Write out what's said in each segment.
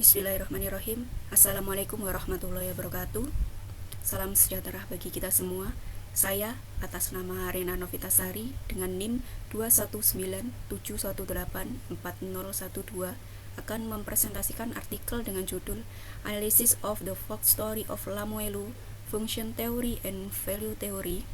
Bismillahirrahmanirrahim. Assalamualaikum warahmatullahi wabarakatuh. Salam sejahtera bagi kita semua. Saya atas nama Rena Novitasari dengan NIM 21971840012 akan mempresentasikan artikel dengan judul Analysis of the Folk Story of Lamoelu, Function Theory and Value Theory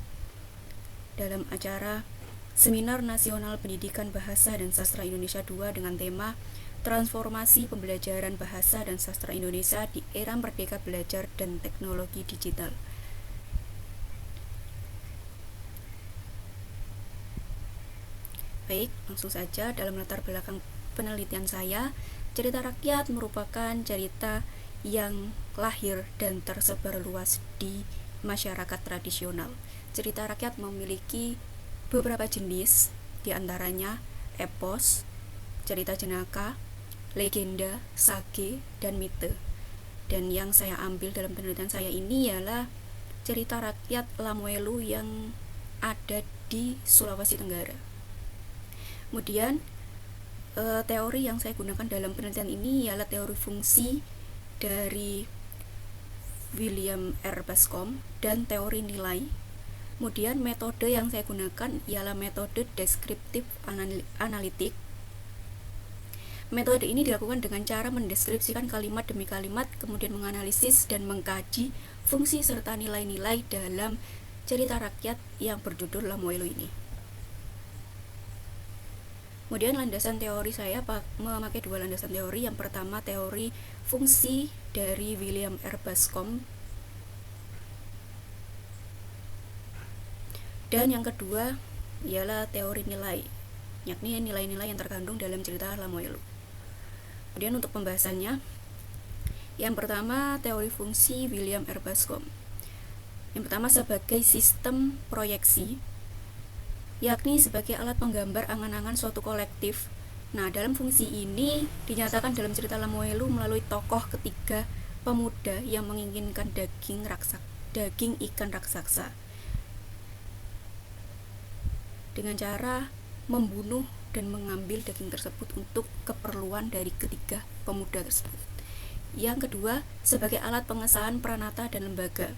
dalam acara Seminar Nasional Pendidikan Bahasa dan Sastra Indonesia 2 dengan tema Transformasi Pembelajaran Bahasa dan Sastra Indonesia di Era Merdeka Belajar dan Teknologi Digital. Baik, langsung saja dalam latar belakang penelitian saya, cerita rakyat merupakan cerita yang lahir dan tersebar luas di masyarakat tradisional. Cerita rakyat memiliki beberapa jenis, diantaranya epos, cerita jenaka, legenda, sage, dan mite. Dan yang saya ambil dalam penelitian saya ini ialah cerita rakyat Lamoelu yang ada di Sulawesi Tenggara. Kemudian teori yang saya gunakan dalam penelitian ini ialah teori fungsi dari William R. Bascom dan teori nilai. Kemudian metode yang saya gunakan ialah metode deskriptif analitik. Metode ini dilakukan dengan cara mendeskripsikan kalimat demi kalimat, kemudian menganalisis dan mengkaji fungsi serta nilai-nilai dalam cerita rakyat yang berjudul Lamoelu ini. Kemudian landasan teori saya memakai dua landasan teori. Yang pertama teori fungsi dari William R. Bascom, dan yang kedua ialah teori nilai, yakni nilai-nilai yang terkandung dalam cerita Lamoelu. Kemudian untuk pembahasannya, yang pertama teori fungsi William R. Bascom. Yang pertama sebagai sistem proyeksi, yakni sebagai alat penggambar angan-angan suatu kolektif. Nah, dalam fungsi ini dinyatakan dalam cerita Lamoelu melalui tokoh ketiga pemuda yang menginginkan daging ikan raksasa dengan cara membunuh dan mengambil daging tersebut untuk keperluan dari ketiga pemuda tersebut. Yang kedua, sebagai alat pengesahan pranata dan lembaga.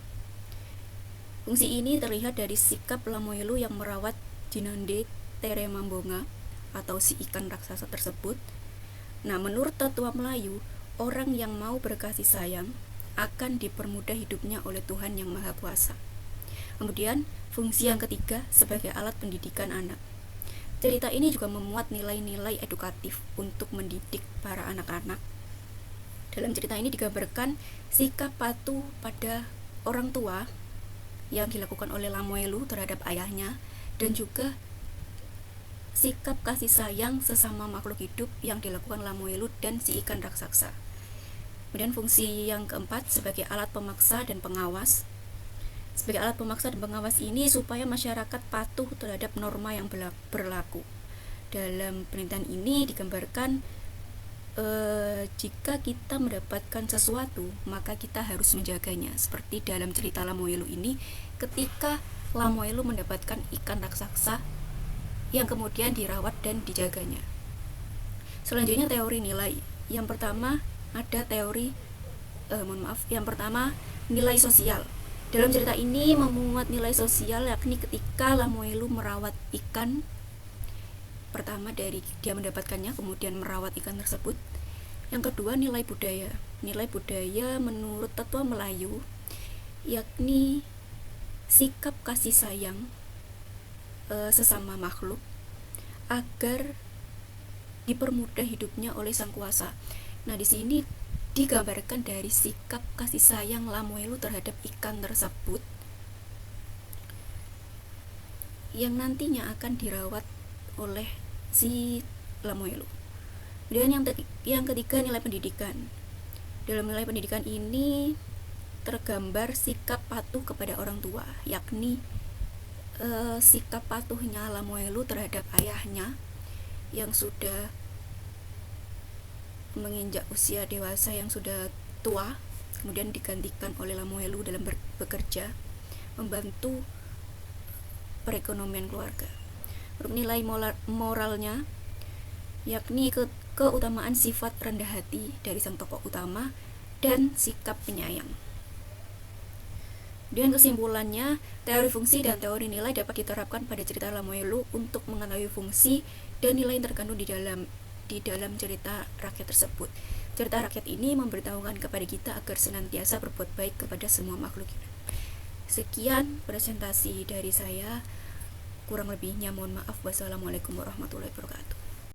Fungsi ini terlihat dari sikap Lamoelu yang merawat Jinande Teremambonga atau si ikan raksasa tersebut. Nah, menurut tetua Melayu, orang yang mau berkasih sayang akan dipermudah hidupnya oleh Tuhan Yang Maha Kuasa. Kemudian, fungsi yang ketiga sebagai alat pendidikan anak. Cerita ini juga memuat nilai-nilai edukatif untuk mendidik para anak-anak. Dalam cerita ini digambarkan sikap patuh pada orang tua yang dilakukan oleh Lamoelu terhadap ayahnya, dan juga sikap kasih sayang sesama makhluk hidup yang dilakukan Lamoelu dan si ikan raksasa. Kemudian fungsi yang keempat sebagai alat pemaksa dan pengawas. Sebagai alat pemaksa dan pengawas ini supaya masyarakat patuh terhadap norma yang berlaku. Dalam penelitian ini digambarkan jika kita mendapatkan sesuatu, maka kita harus menjaganya. Seperti dalam cerita Lamoelu ini, ketika Lamoelu mendapatkan ikan raksasa yang kemudian dirawat dan dijaganya. Selanjutnya teori nilai. Yang pertama ada teori yang pertama nilai sosial. Dalam cerita ini memuat nilai sosial, yakni ketika Lamoelu merawat ikan, pertama dari dia mendapatkannya, kemudian merawat ikan tersebut. Yang kedua nilai budaya. Nilai budaya menurut tetua Melayu, yakni sikap kasih sayang sesama makhluk agar dipermudah hidupnya oleh sang kuasa. Nah, di sini digambarkan dari sikap kasih sayang Lamoelu terhadap ikan tersebut yang nantinya akan dirawat oleh si Lamoelu. Kemudian yang ketiga nilai pendidikan. Dalam nilai pendidikan ini tergambar sikap patuh kepada orang tua, yakni sikap patuhnya Lamoelu terhadap ayahnya yang sudah menginjak usia dewasa, yang sudah tua, kemudian digantikan oleh Lamoelu dalam bekerja membantu perekonomian keluarga. Untuk nilai moralnya, yakni keutamaan sifat rendah hati dari sang tokoh utama, dan sikap penyayang. Dan kesimpulannya, teori fungsi dan teori nilai dapat diterapkan pada cerita Lamoille untuk mengetahui fungsi dan nilai yang terkandung di dalam cerita rakyat tersebut. Cerita rakyat ini memberitahukan kepada kita agar senantiasa berbuat baik kepada semua makhluk hidup. Sekian presentasi dari saya. Kurang lebihnya mohon maaf. Wassalamualaikum warahmatullahi wabarakatuh.